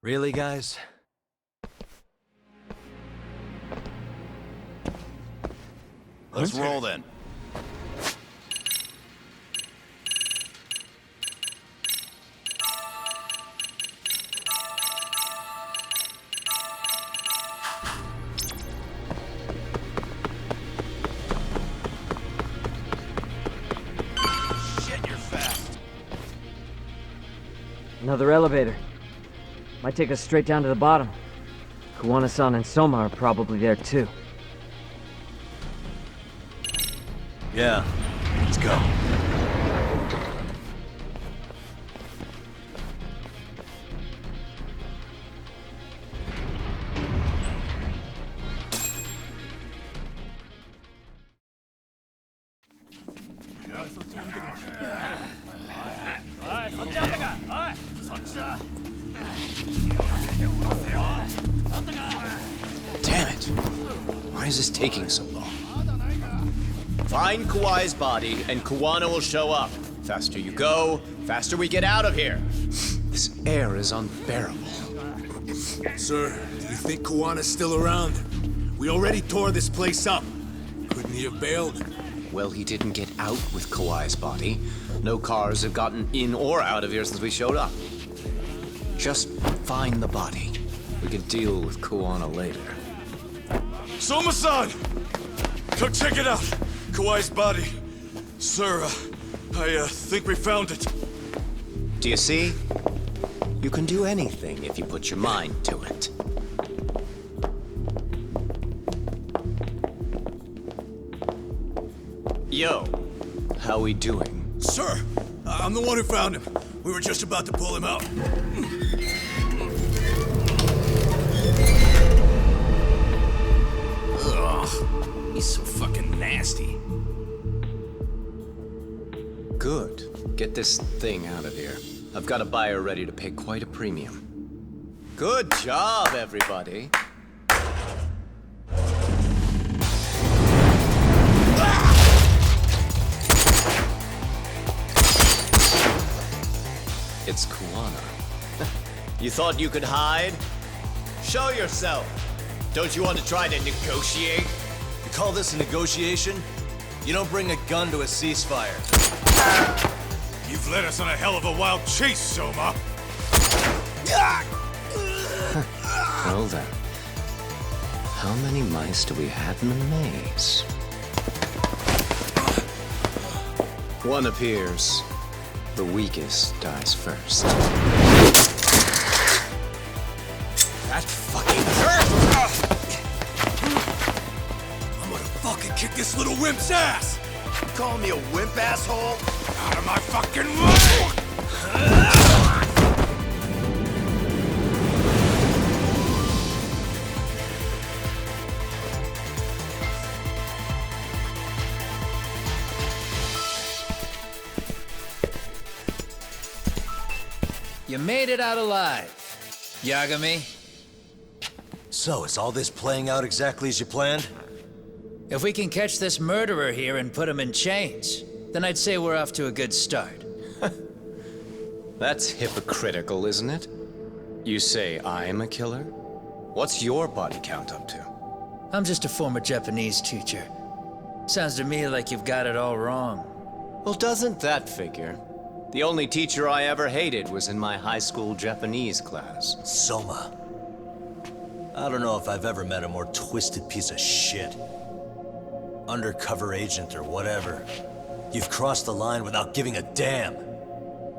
Really, guys? Let's roll then. Shit, you're fast. Another elevator. Might take us straight down to the bottom. Kuwana-san and Soma are probably there too. Yeah, let's go. Damn it! Why is this taking so long? Find Kawai's body, and Kuwana will show up. Faster you go, faster we get out of here. This air is unbearable. Sir, do you think Kuwana's still around? We already tore this place up. Couldn't he have bailed? Well, he didn't get out with Kawai's body. No cars have gotten in or out of here since we showed up. Just find the body. We can deal with Kuwana later. Soma-san! Go check it out! Kawai's body. Sir, I think we found it. Do you see? You can do anything if you put your mind to it. Yo, how we doing? Sir, I'm the one who found him. We were just about to pull him out. Ugh, he's so fucking nasty. Good. Get this thing out of here. I've got a buyer ready to pay quite a premium. Good job, everybody. It's Kuwana. You thought you could hide? Show yourself. Don't you want to try to negotiate? You call this a negotiation? You don't bring a gun to a ceasefire. You've led us on a hell of a wild chase, Soma. Well then. How many mice do we have in the maze? One appears. The weakest dies first. That fucking hurt! I'm gonna fucking kick this little wimp's ass! You calling me a wimp, asshole? Out of my fucking way! You made it out alive, Yagami. So, is all this playing out exactly as you planned? If we can catch this murderer here and put him in chains, then I'd say we're off to a good start. That's hypocritical, isn't it? You say I'm a killer? What's your body count up to? I'm just a former Japanese teacher. Sounds to me like you've got it all wrong. Well, doesn't that figure? The only teacher I ever hated was in my high school Japanese class. Soma. I don't know if I've ever met a more twisted piece of shit. Undercover agent or whatever. You've crossed the line without giving a damn.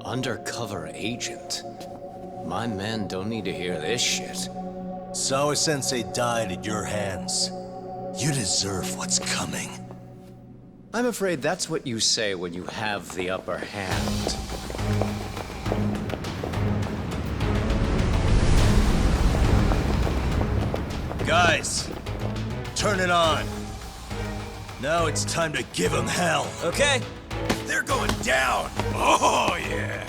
Undercover agent? My men don't need to hear this shit. Sawa-sensei died at your hands. You deserve what's coming. I'm afraid that's what you say when you have the upper hand. Guys, turn it on. Now it's time to give them hell. Okay. They're going down. Oh, yeah.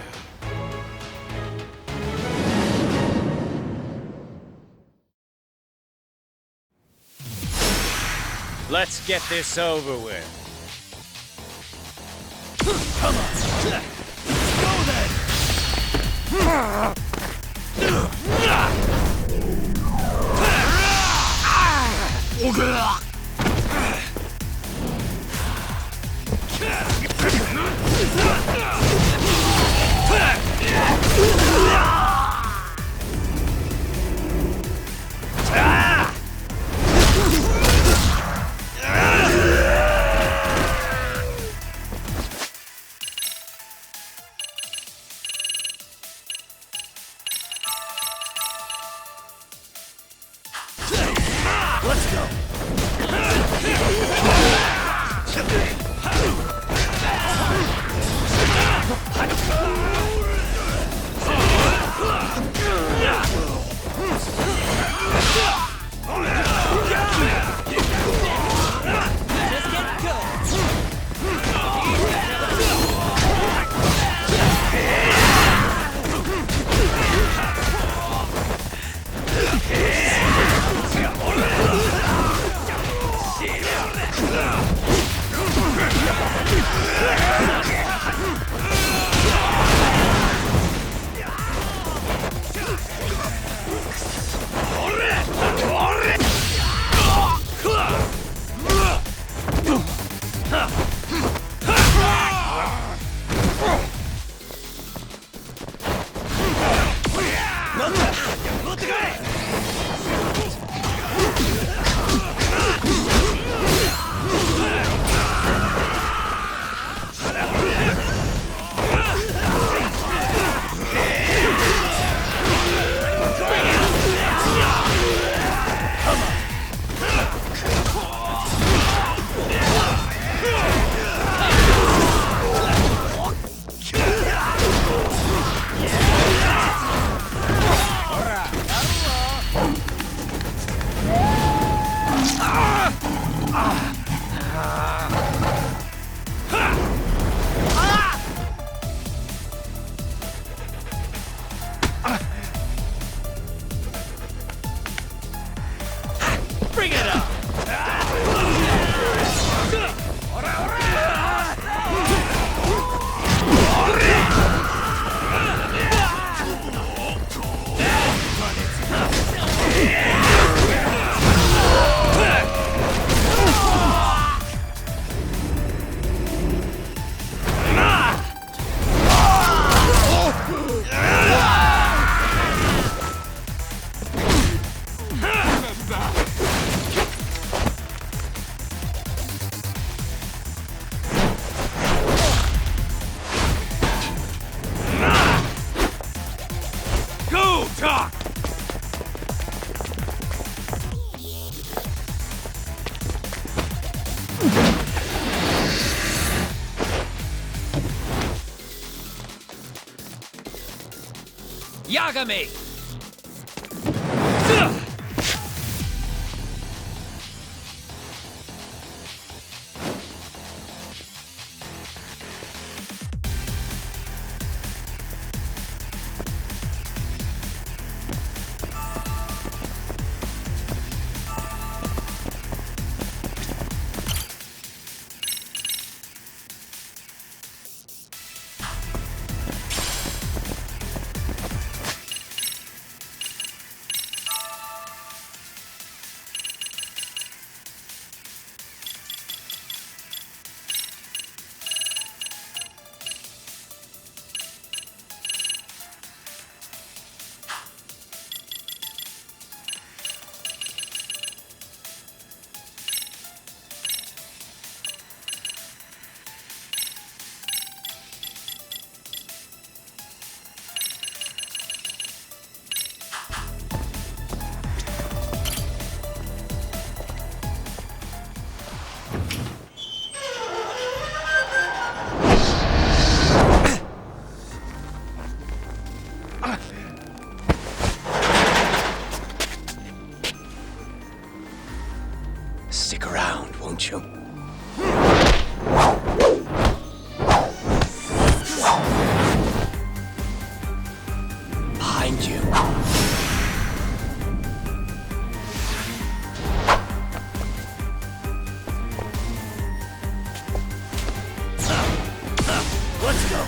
Let's get this over with. Let's go. Bring it up! Go, Doc! Yagami! got you. Behind you. Let's go.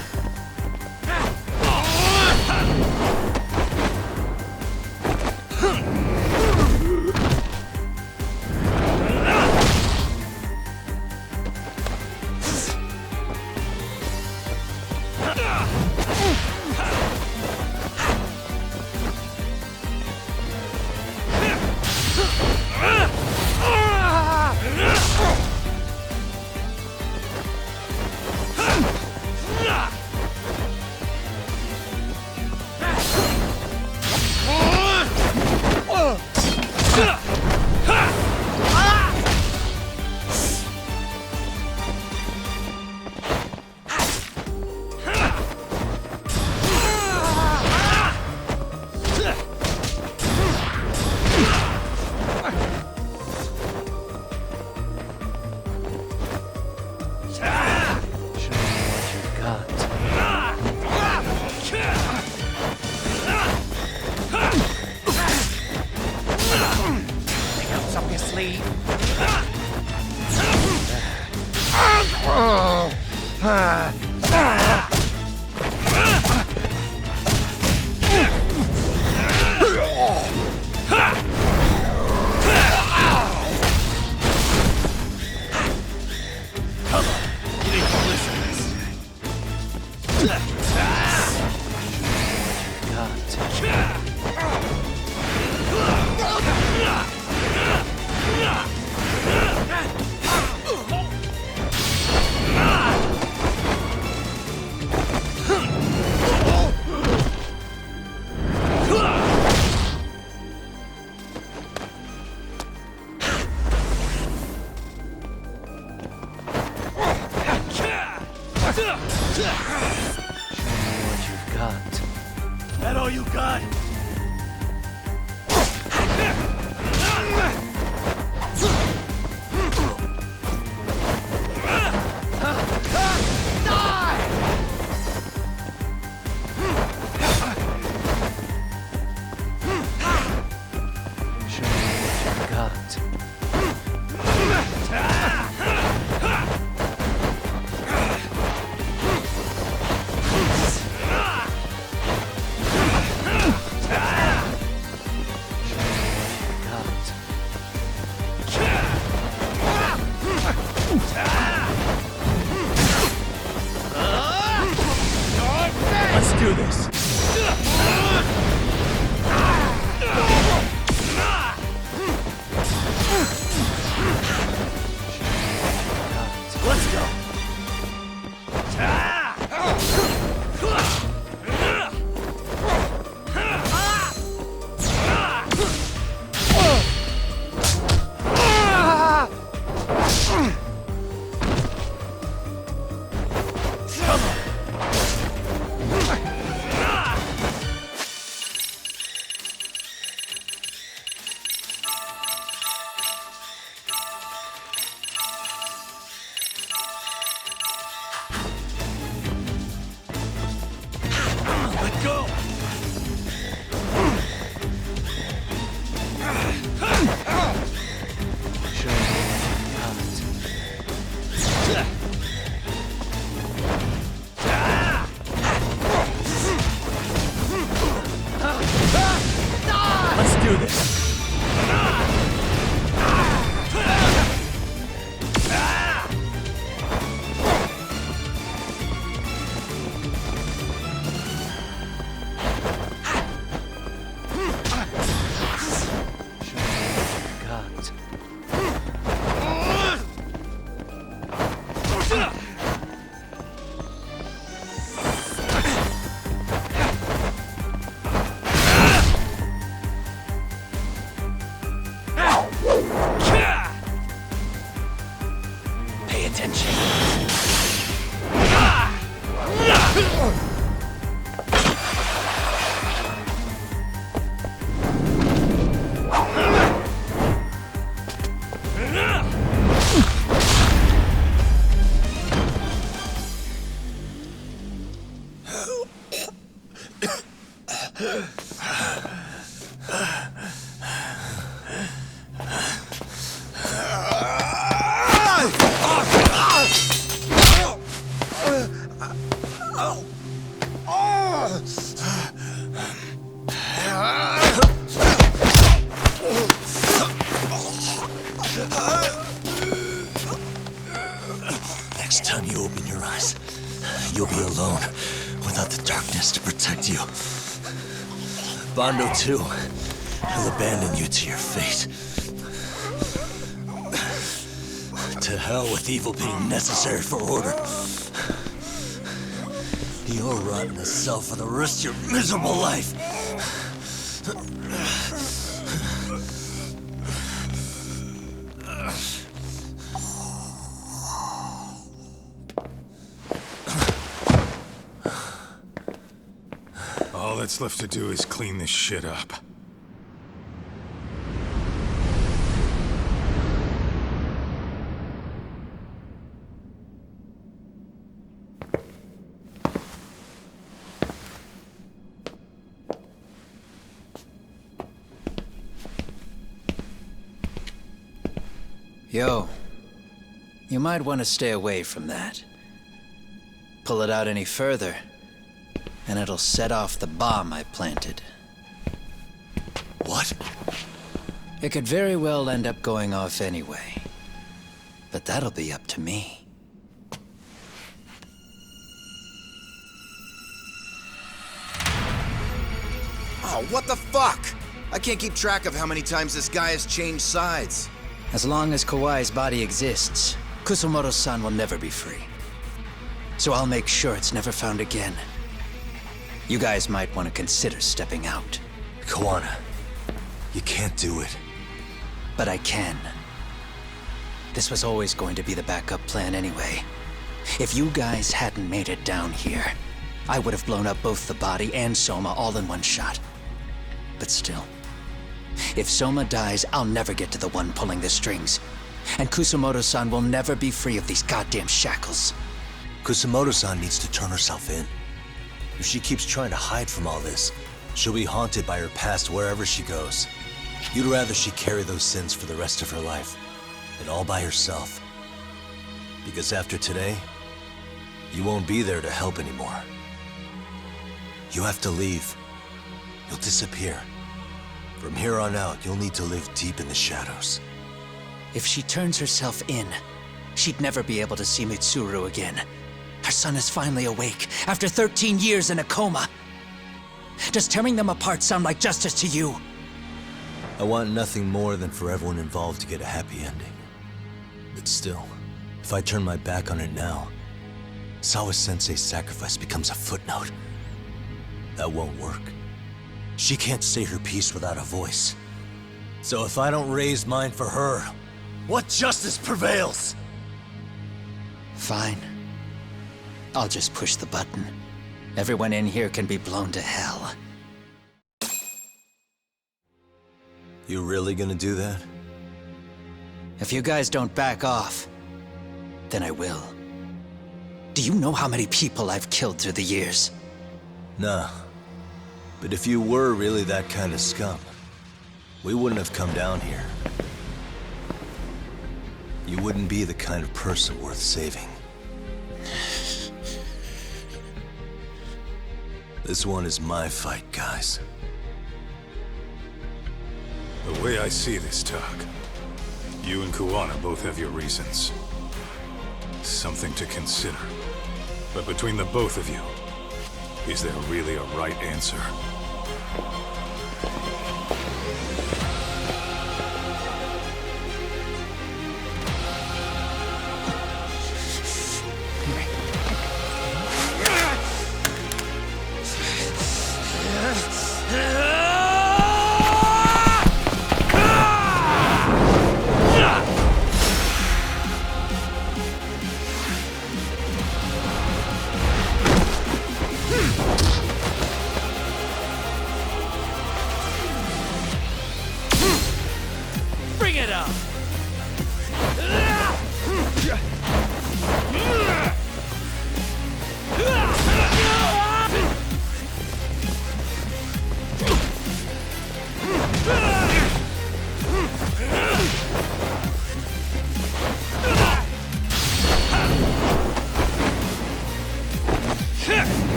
That all you got? Let's do this. Let's go. Let go. Let's do this. Next time you open your eyes, you'll be alone without the darkness to protect you. Bondo, too. He'll abandon you to your fate. To hell with evil being necessary for order. You'll rot in a cell for the rest of your miserable life. All that's left to do is clean this shit up. Yo, you might want to stay away from that. Pull it out any further, and it'll set off the bomb I planted. What? It could very well end up going off anyway. But that'll be up to me. Oh, what the fuck? I can't keep track of how many times this guy has changed sides. As long as Kawai's body exists, Kusumoto-san will never be free. So I'll make sure it's never found again. You guys might want to consider stepping out. Kuwana, you can't do it. But I can. This was always going to be the backup plan anyway. If you guys hadn't made it down here, I would have blown up both the body and Soma all in one shot. But still, if Soma dies, I'll never get to the one pulling the strings. And Kusumoto-san will never be free of these goddamn shackles. Kusumoto-san needs to turn herself in. If she keeps trying to hide from all this, she'll be haunted by her past wherever she goes. You'd rather she carry those sins for the rest of her life, and all by herself. Because after today, you won't be there to help anymore. You have to leave. You'll disappear. From here on out, you'll need to live deep in the shadows. If she turns herself in, she'd never be able to see Mitsuru again. Her son is finally awake, after 13 years in a coma. Does tearing them apart sound like justice to you? I want nothing more than for everyone involved to get a happy ending. But still, if I turn my back on it now, Sawa-sensei's sacrifice becomes a footnote. That won't work. She can't say her piece without a voice. So if I don't raise mine for her, what justice prevails? Fine. I'll just push the button. Everyone in here can be blown to hell. You really gonna do that? If you guys don't back off, then I will. Do you know how many people I've killed through the years? Nah. But if you were really that kind of scum, we wouldn't have come down here. You wouldn't be the kind of person worth saving. This one is my fight, guys. The way I see this, Tak, you and Kuwana both have your reasons. Something to consider. But between the both of you, is there really a right answer?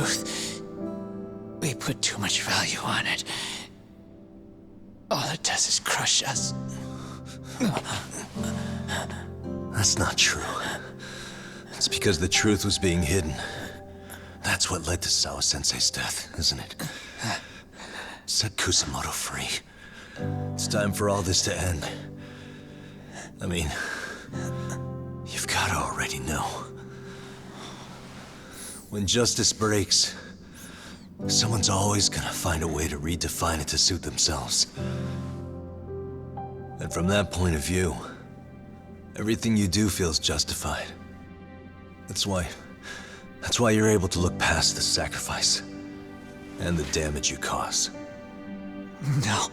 truth. We put too much value on it. All it does is crush us. That's not true. It's because the truth was being hidden. That's what led to Sawa-sensei's death, isn't it? Set Kusamoto free. It's time for all this to end. I mean, you've gotta already know. When justice breaks, someone's always gonna find a way to redefine it to suit themselves. And from that point of view, everything you do feels justified. That's why you're able to look past the sacrifice and the damage you cause. No.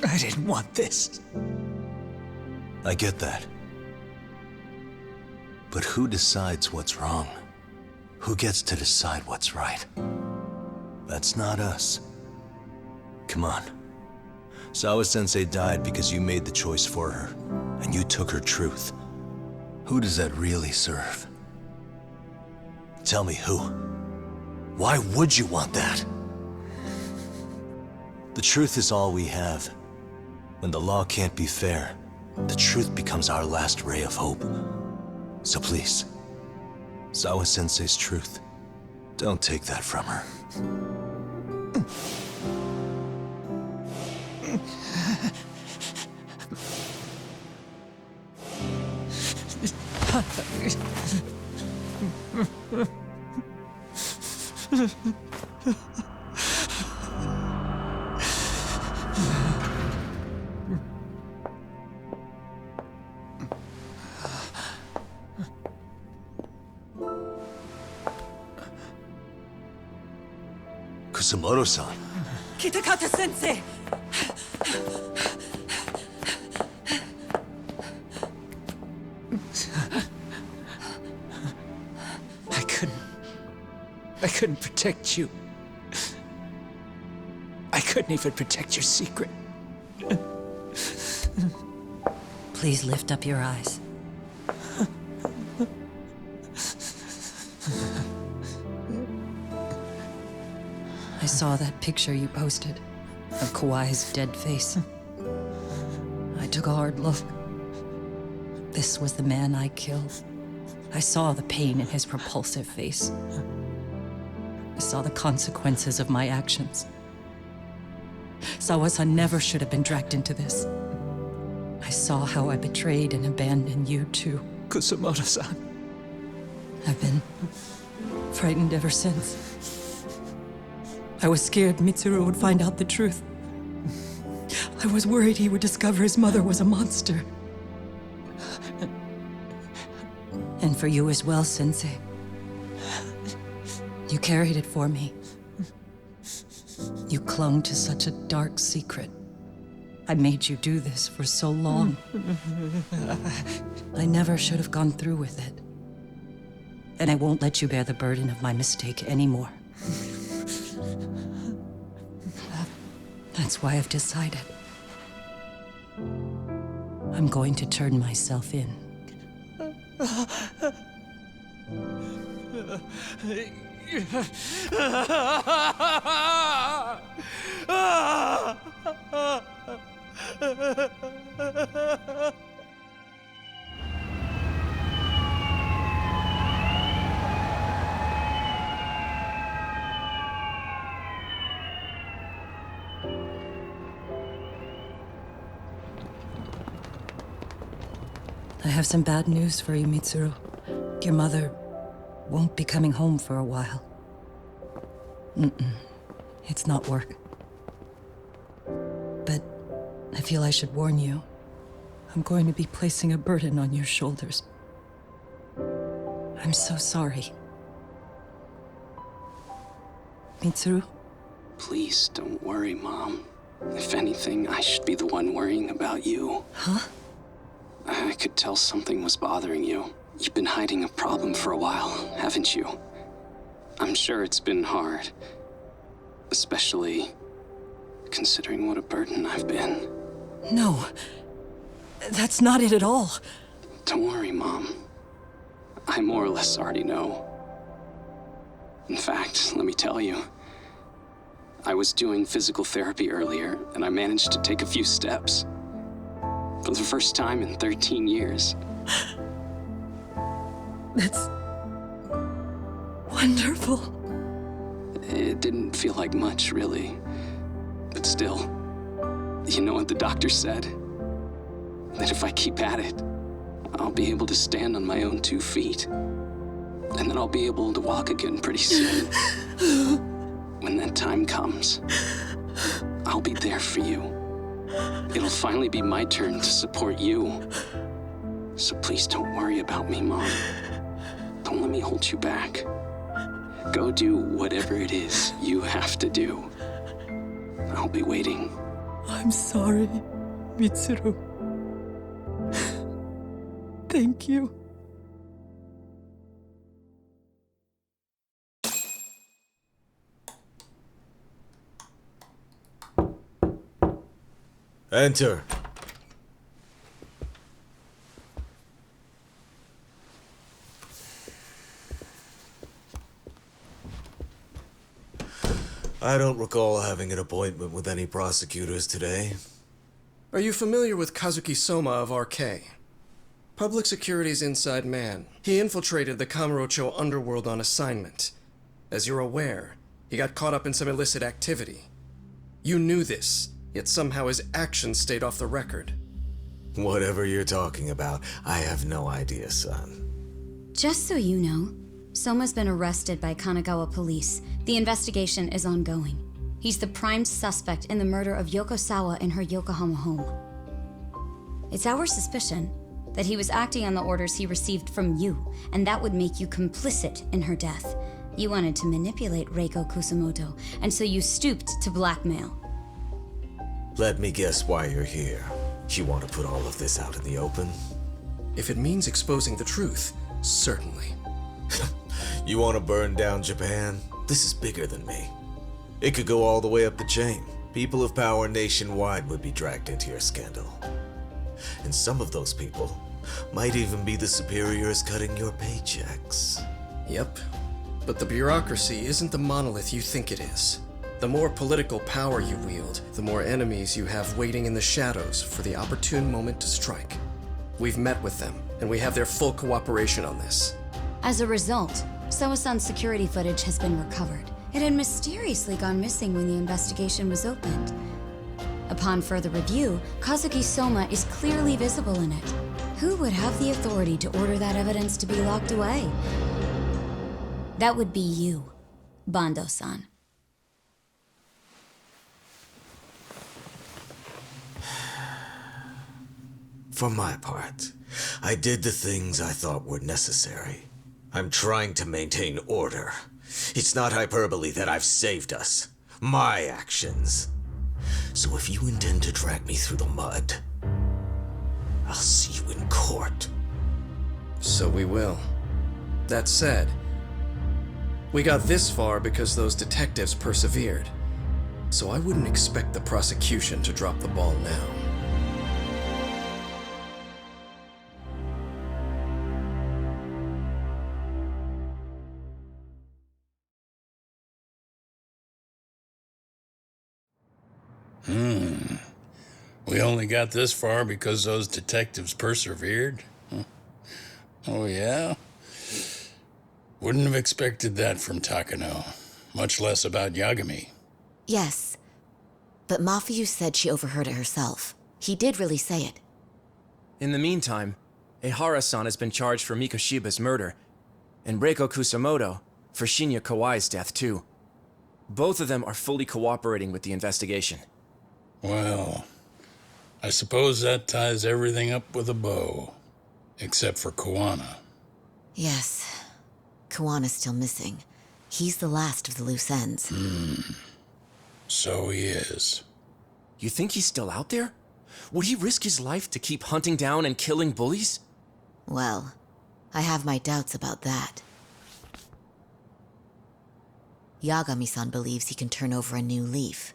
I didn't want this. I get that. But who decides what's wrong? Who gets to decide what's right? That's not us. Come on. Sawa-sensei died because you made the choice for her, and you took her truth. Who does that really serve? Tell me who. Why would you want that? The truth is all we have. When the law can't be fair, the truth becomes our last ray of hope. So please, Sawa-sensei's truth, don't take that from her. Kusamoto-san. Kitakata-sensei! I couldn't protect you. I couldn't even protect your secret. Please lift up your eyes. I saw that picture you posted of Kawai's dead face. I took a hard look. This was the man I killed. I saw the pain in his repulsive face. I saw the consequences of my actions. Sawa-san never should have been dragged into this. I saw how I betrayed and abandoned you too. Kusamoto-san. I've been frightened ever since. I was scared Mitsuru would find out the truth. I was worried he would discover his mother was a monster. And for you as well, Sensei. You carried it for me. You clung to such a dark secret. I made you do this for so long. I never should have gone through with it. And I won't let you bear the burden of my mistake anymore. That's why I've decided. I'm going to turn myself in. I have some bad news for you, Mitsuru. Your mother won't be coming home for a while. It's not work. But I feel I should warn you. I'm going to be placing a burden on your shoulders. I'm so sorry. Mitsuru? Please don't worry, Mom. If anything, I should be the one worrying about you. Huh? I could tell something was bothering you. You've been hiding a problem for a while, haven't you? I'm sure it's been hard. Especially considering what a burden I've been. No. That's not it at all. Don't worry, Mom. I more or less already know. In fact, let me tell you, I was doing physical therapy earlier, and I managed to take a few steps. For the first time in 13 years. That's wonderful. It didn't feel like much, really. But still, you know what the doctor said? That if I keep at it, I'll be able to stand on my own 2 feet. And then I'll be able to walk again pretty soon. When that time comes, I'll be there for you. It'll finally be my turn to support you. So please don't worry about me, Mom. Don't let me hold you back. Go do whatever it is you have to do. I'll be waiting. I'm sorry, Mitsuru. Thank you. Enter. I don't recall having an appointment with any prosecutors today. Are you familiar with Kazuki Soma of RK? Public Security's inside man. He infiltrated the Kamurocho underworld on assignment. As you're aware, he got caught up in some illicit activity. You knew this, yet somehow his actions stayed off the record. Whatever you're talking about, I have no idea, son. Just so you know, Soma's been arrested by Kanagawa police. The investigation is ongoing. He's the prime suspect in the murder of Yoko Sawa in her Yokohama home. It's our suspicion that he was acting on the orders he received from you, and that would make you complicit in her death. You wanted to manipulate Reiko Kusamoto, and so you stooped to blackmail. Let me guess why you're here. You want to put all of this out in the open? If it means exposing the truth, certainly. You want to burn down Japan? This is bigger than me. It could go all the way up the chain. People of power nationwide would be dragged into your scandal. And some of those people might even be the superiors cutting your paychecks. Yep. But the bureaucracy isn't the monolith you think it is. The more political power you wield, the more enemies you have waiting in the shadows for the opportune moment to strike. We've met with them, and we have their full cooperation on this. As a result, Soa-san's security footage has been recovered. It had mysteriously gone missing when the investigation was opened. Upon further review, Kazuki Soma is clearly visible in it. Who would have the authority to order that evidence to be locked away? That would be you, Bando-san. For my part, I did the things I thought were necessary. I'm trying to maintain order. It's not hyperbole that I've saved us. My actions. So if you intend to drag me through the mud, I'll see you in court. So we will. That said, we got this far because those detectives persevered. So I wouldn't expect the prosecution to drop the ball now. We only got this far because those detectives persevered? Oh, yeah? Wouldn't have expected that from Takano, much less about Yagami. Yes, but Mafuyu said she overheard it herself. He did really say it. In the meantime, Ehara-san has been charged for Mikoshiba's murder, and Reiko Kusamoto for Shinya Kawai's death, too. Both of them are fully cooperating with the investigation. Well, I suppose that ties everything up with a bow. Except for Kuwana. Yes. Kuwana's still missing. He's the last of the loose ends. So he is. You think he's still out there? Would he risk his life to keep hunting down and killing bullies? Well, I have my doubts about that. Yagami-san believes he can turn over a new leaf.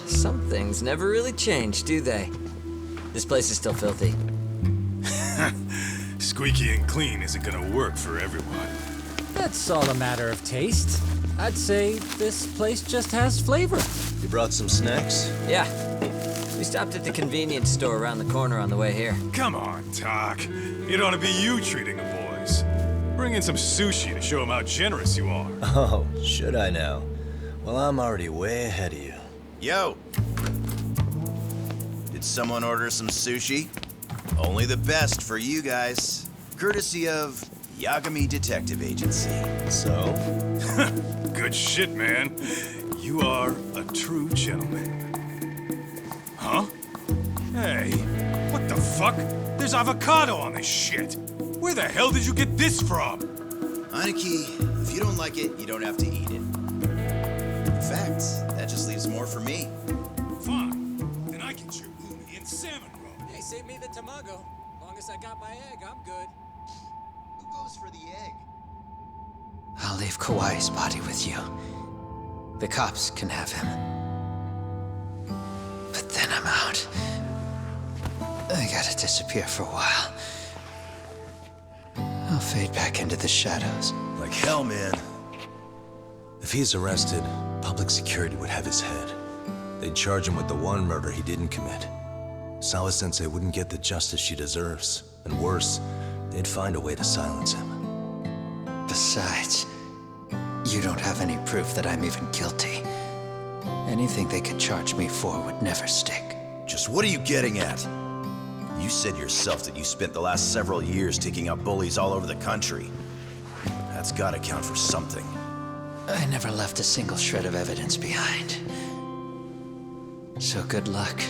Some things never really change, do they? This place is still filthy. Squeaky and clean isn't gonna work for everyone. That's all a matter of taste. I'd say this place just has flavor. You brought some snacks? Yeah. We stopped at the convenience store around the corner on the way here. Come on, Doc. It ought to be you treating the boys. Bring in some sushi to show them how generous you are. Oh, should I now? Well, I'm already way ahead of you. Yo! Did someone order some sushi? Only the best for you guys. Courtesy of Yagami Detective Agency. So? Good shit, man. You are a true gentleman. Huh? Hey, what the fuck? There's avocado on this shit. Where the hell did you get this from? Aniki, if you don't like it, you don't have to eat it. In fact, that just leaves more for me. Fine. Then I get your uni and salmon roll. Hey, save me the tamago. Long as I got my egg, I'm good. Who goes for the egg? I'll leave Kawai's body with you. The cops can have him. But then I'm out. I gotta disappear for a while. I'll fade back into the shadows. Like hell, man. If he's arrested, public security would have his head. They'd charge him with the one murder he didn't commit. Sawa-sensei wouldn't get the justice she deserves. And worse, they'd find a way to silence him. Besides, you don't have any proof that I'm even guilty. Anything they could charge me for would never stick. Just what are you getting at? You said yourself that you spent the last several years taking out bullies all over the country. That's gotta count for something. I never left a single shred of evidence behind. So good luck.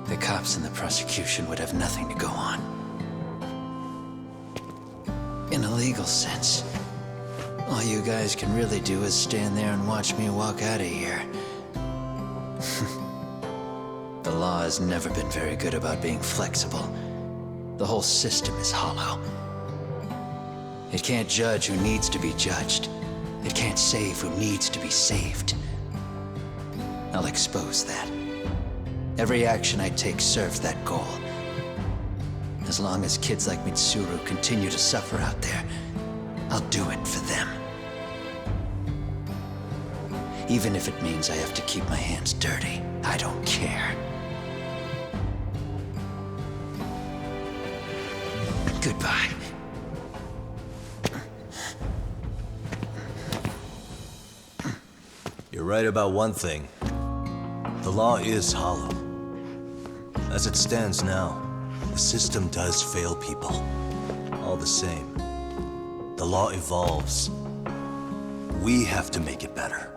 The cops and the prosecution would have nothing to go on. In a legal sense, all you guys can really do is stand there and watch me walk out of here. The law has never been very good about being flexible. The whole system is hollow. It can't judge who needs to be judged. It can't save who needs to be saved. I'll expose that. Every action I take serves that goal. As long as kids like Mitsuru continue to suffer out there, I'll do it for them. Even if it means I have to keep my hands dirty, I don't care. Goodbye. You're right about one thing. The law is hollow. As it stands now, the system does fail people. All the same, the law evolves. We have to make it better.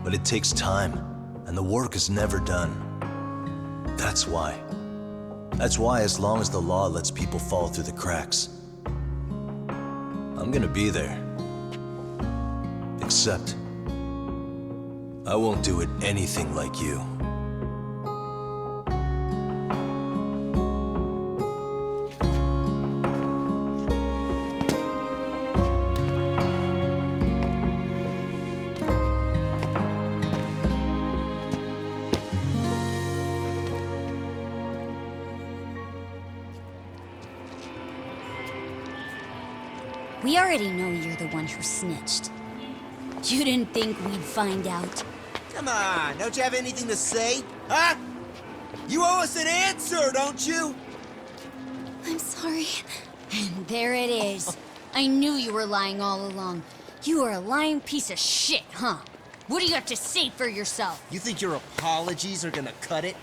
But it takes time, and the work is never done. That's why. That's why as long as the law lets people fall through the cracks, I'm gonna be there. Except, I won't do it anything like you. We already know you're the one who snitched. You didn't think we'd find out. Come on, don't you have anything to say? Huh? You owe us an answer, don't you? I'm sorry. And there it is. I knew you were lying all along. You are a lying piece of shit, huh? What do you have to say for yourself? You think your apologies are gonna cut it?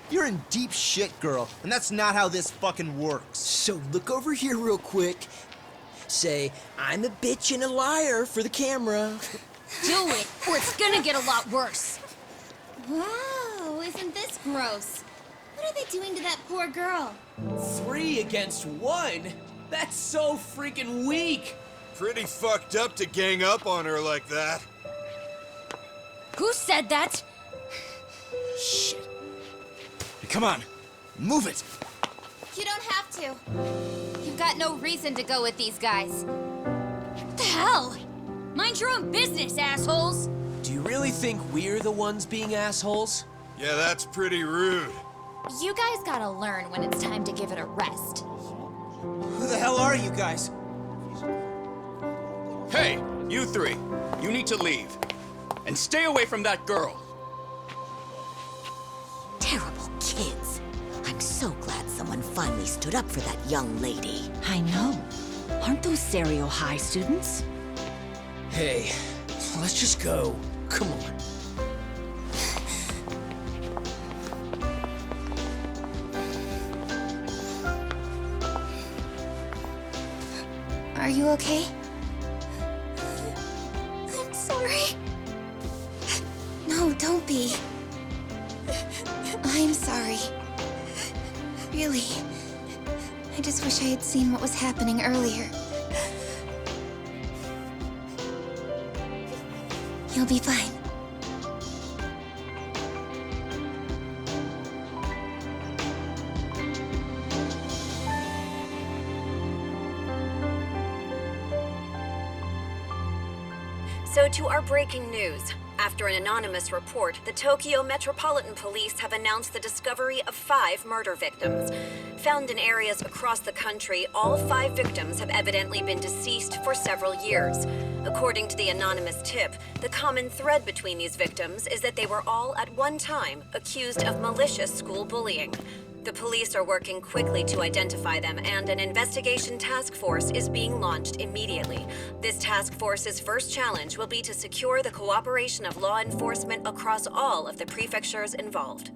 You're in deep shit, girl, and that's not how this fucking works. So look over here real quick. Say, I'm a bitch and a liar for the camera. Do it, or it's gonna get a lot worse. Wow, isn't this gross? What are they doing to that poor girl? 3 against 1? That's so freaking weak! Pretty fucked up to gang up on her like that. Who said that? Shit. Come on, move it. You don't have to. You've got no reason to go with these guys. What the hell? Mind your own business, assholes! Do you really think we're the ones being assholes? Yeah, that's pretty rude. You guys gotta learn when it's time to give it a rest. Who the hell are you guys? Hey, you three. You need to leave. And stay away from that girl. Terrible kids. I'm so glad someone finally stood up for that young lady. I know. Aren't those Serio High students? Hey, let's just go. Come on. Are you okay? I'm sorry. No, don't be. I'm sorry. Really. I just wish I had seen what was happening earlier. You'll be fine. So to our breaking news. After an anonymous report, the Tokyo Metropolitan Police have announced the discovery of 5 murder victims. Found in areas across the country, all 5 victims have evidently been deceased for several years. According to the anonymous tip, the common thread between these victims is that they were all at one time accused of malicious school bullying. The police are working quickly to identify them, and an investigation task force is being launched immediately. This task force's first challenge will be to secure the cooperation of law enforcement across all of the prefectures involved.